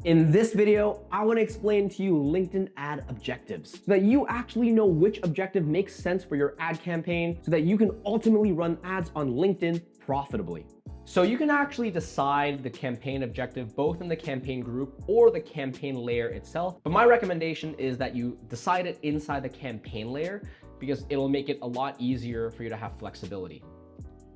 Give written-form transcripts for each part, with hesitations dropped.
In this video, I want to explain to you LinkedIn ad objectives so that you actually know which objective makes sense for your ad campaign so that you can ultimately run ads on LinkedIn profitably. So you can actually decide the campaign objective both in the campaign group or the campaign layer itself. But my recommendation is that you decide it inside the campaign layer because it'll make it a lot easier for you to have flexibility.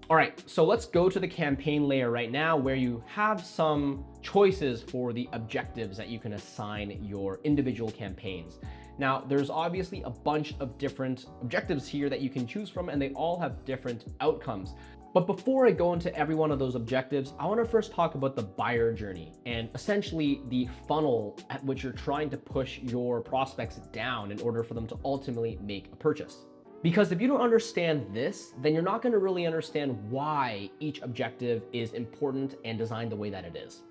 All right, so let's go to the campaign layer right now where you have some choices for the objectives that you can assign your individual campaigns. Now, there's obviously a bunch of different objectives here that you can choose from, and they all have different outcomes. But before I go into every one of those objectives, I want to first talk about the buyer journey and essentially the funnel at which you're trying to push your prospects down in order for them to ultimately make a purchase. Because if you don't understand this, then you're not going to really understand why each objective is important and designed the way that it is.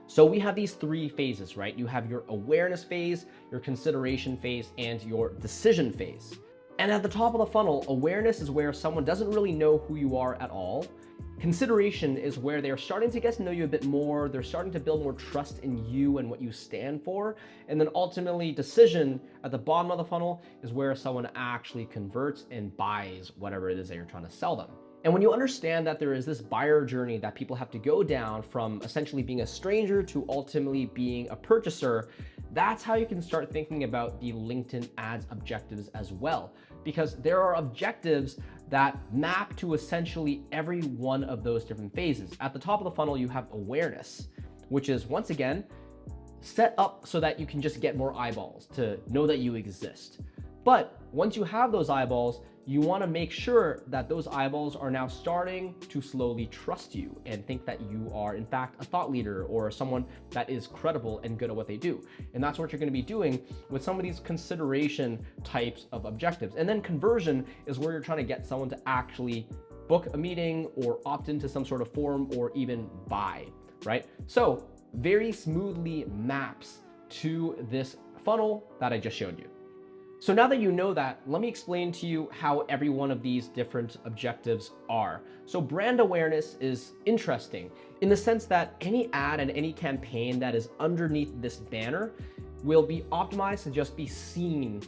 So we have these three phases, right? You have your awareness phase, your consideration phase, and your decision phase. And at the top of the funnel, awareness is where someone doesn't really know who you are at all. Consideration is where they're starting to get to know you a bit more. They're starting to build more trust in you and what you stand for. And then ultimately, decision at the bottom of the funnel is where someone actually converts and buys whatever it is that you're trying to sell them. And when you understand that there is this buyer journey that people have to go down from essentially being a stranger to ultimately being a purchaser, that's how you can start thinking about the LinkedIn ads objectives as well. Because there are objectives that map to essentially every one of those different phases. At the top of the funnel, you have awareness, which is once again, set up so that you can just get more eyeballs to know that you exist. But once you have those eyeballs, you want to make sure that those eyeballs are now starting to slowly trust you and think that you are in fact a thought leader or someone that is credible and good at what they do. And that's what you're going to be doing with some of these consideration types of objectives. And then conversion is where you're trying to get someone to actually book a meeting or opt into some sort of forum or even buy, right? So very smoothly maps to this funnel that I just showed you. So now that you know that, let me explain to you how every one of these different objectives are. So brand awareness is interesting in the sense that any ad and any campaign that is underneath this banner will be optimized to just be seen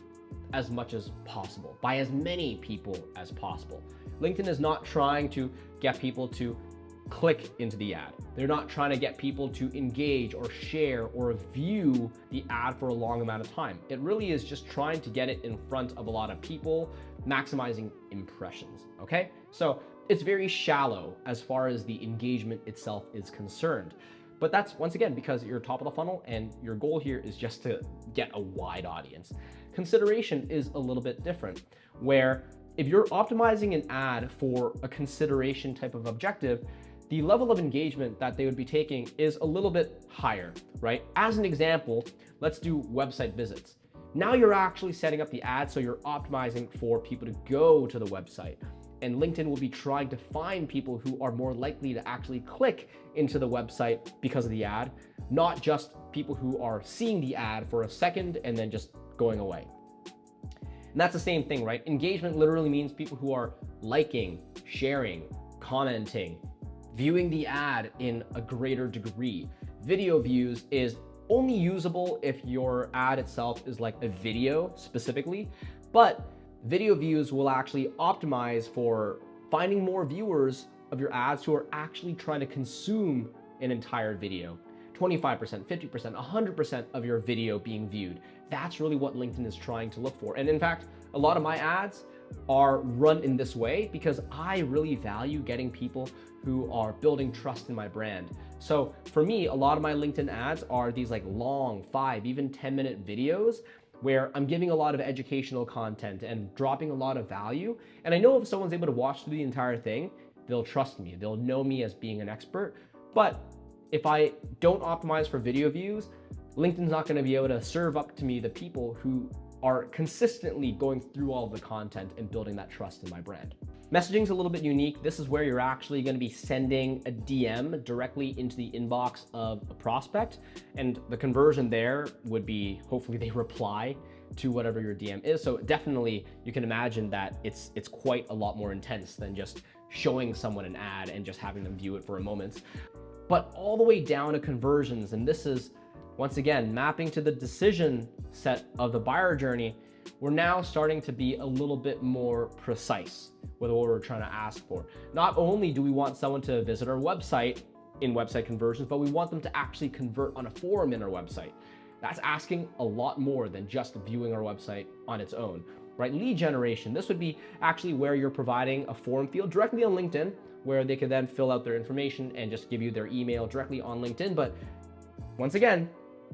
as much as possible by as many people as possible. LinkedIn is not trying to get people to click into the ad. They're not trying to get people to engage or share or view the ad for a long amount of time. It really is just trying to get it in front of a lot of people, maximizing impressions, okay? So it's very shallow as far as the engagement itself is concerned. But that's once again because you're top of the funnel and your goal here is just to get a wide audience. Consideration is a little bit different, where if you're optimizing an ad for a consideration type of objective, the level of engagement that they would be taking is a little bit higher, right? As an example, let's do website visits. Now you're actually setting up the ad, so you're optimizing for people to go to the website. And LinkedIn will be trying to find people who are more likely to actually click into the website because of the ad, not just people who are seeing the ad for a second and then just going away. And that's the same thing, right? Engagement literally means people who are liking, sharing, commenting, viewing the ad in a greater degree. Video views is only usable if your ad itself is like a video specifically, but video views will actually optimize for finding more viewers of your ads who are actually trying to consume an entire video. 25%, 50%, 100% of your video being viewed. That's really what LinkedIn is trying to look for. And in fact, a lot of my ads are run in this way because I really value getting people who are building trust in my brand. So for me, a lot of my LinkedIn ads are these like long 5, even 10-minute videos where I'm giving a lot of educational content and dropping a lot of value. And I know if someone's able to watch through the entire thing, they'll trust me. They'll know me as being an expert. But if I don't optimize for video views, LinkedIn's not going to be able to serve up to me the people who are consistently going through all of the content and building that trust in my brand. Messaging is a little bit unique. This is where you're actually going to be sending a DM directly into the inbox of a prospect. And the conversion there would be, hopefully they reply to whatever your DM is. So definitely you can imagine that it's quite a lot more intense than just showing someone an ad and just having them view it for a moment. But all the way down to conversions, and this is Once again, mapping to the decision set of the buyer journey, we're now starting to be a little bit more precise with what we're trying to ask for. Not only do we want someone to visit our website in website conversions, but we want them to actually convert on a forum in our website. That's asking a lot more than just viewing our website on its own, right? Lead generation, this would be actually where you're providing a forum field directly on LinkedIn, where they could then fill out their information and just give you their email directly on LinkedIn. But once again,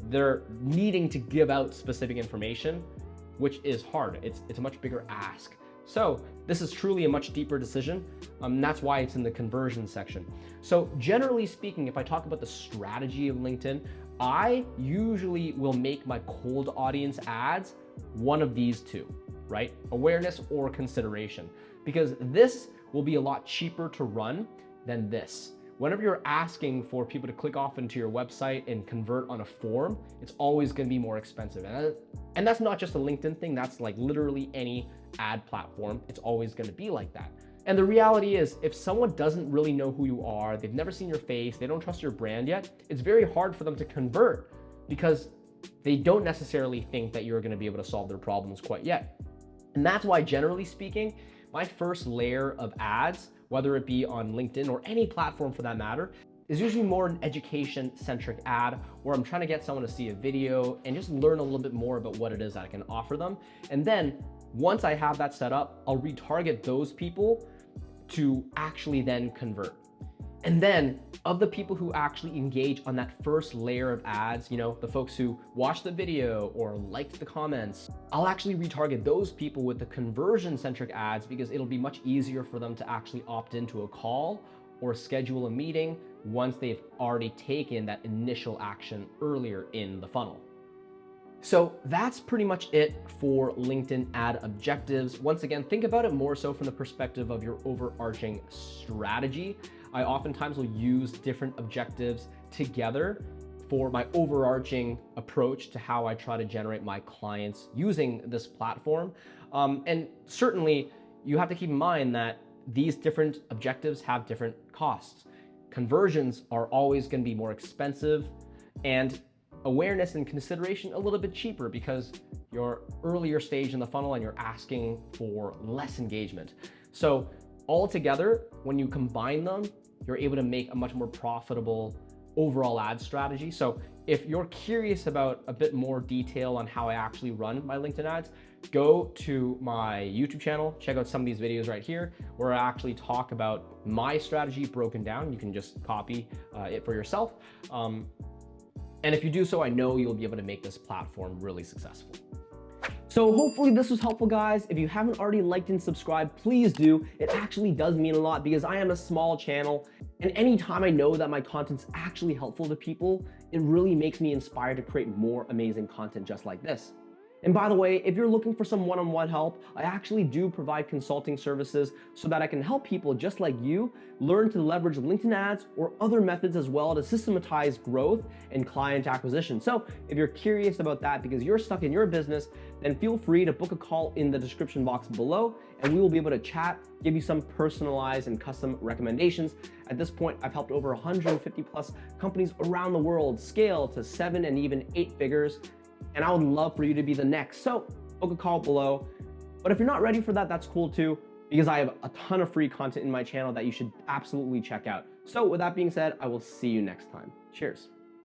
they're needing to give out specific information, which is hard. It's a much bigger ask. So this is truly a much deeper decision. That's why it's in the conversion section. So generally speaking, if I talk about the strategy of LinkedIn, I usually will make my cold audience ads one of these two, right? Awareness or consideration, because this will be a lot cheaper to run than this. Whenever you're asking for people to click off into your website and convert on a form, it's always going to be more expensive. And that's not just a LinkedIn thing, that's like literally any ad platform. It's always going to be like that. And the reality is, if someone doesn't really know who you are, they've never seen your face, they don't trust your brand yet, it's very hard for them to convert because they don't necessarily think that you're going to be able to solve their problems quite yet. And that's why, generally speaking, my first layer of ads, whether it be on LinkedIn or any platform for that matter, is usually more an education-centric ad where I'm trying to get someone to see a video and just learn a little bit more about what it is that I can offer them. And then once I have that set up, I'll retarget those people to actually then convert. And then of the people who actually engage on that first layer of ads, the folks who watched the video or liked the comments, I'll actually retarget those people with the conversion-centric ads because it'll be much easier for them to actually opt into a call or schedule a meeting once they've already taken that initial action earlier in the funnel. So that's pretty much it for LinkedIn ad objectives. Once again, think about it more so from the perspective of your overarching strategy. I oftentimes will use different objectives together for my overarching approach to how I try to generate my clients using this platform. And certainly you have to keep in mind that these different objectives have different costs. Conversions are always going to be more expensive, and awareness and consideration a little bit cheaper because you're earlier stage in the funnel and you're asking for less engagement. So all together, when you combine them, you're able to make a much more profitable overall ad strategy. So if you're curious about a bit more detail on how I actually run my LinkedIn ads, go to my YouTube channel, check out some of these videos right here where I actually talk about my strategy broken down. You can just copy it for yourself. And if you do so, I know you'll be able to make this platform really successful. So hopefully this was helpful, guys. If you haven't already liked and subscribed, please do. It actually does mean a lot because I am a small channel, and anytime I know that my content's actually helpful to people, it really makes me inspired to create more amazing content just like this. And by the way, if you're looking for some one-on-one help, I actually do provide consulting services so that I can help people just like you learn to leverage LinkedIn ads or other methods as well to systematize growth and client acquisition. So if you're curious about that because you're stuck in your business, then feel free to book a call in the description box below and we will be able to chat, give you some personalized and custom recommendations. At this point, I've helped over 150 plus companies around the world scale to 7 and even 8 figures. And I would love for you to be the next. So book a call below. But if you're not ready for that, that's cool too, because I have a ton of free content in my channel that you should absolutely check out. So with that being said, I will see you next time. Cheers.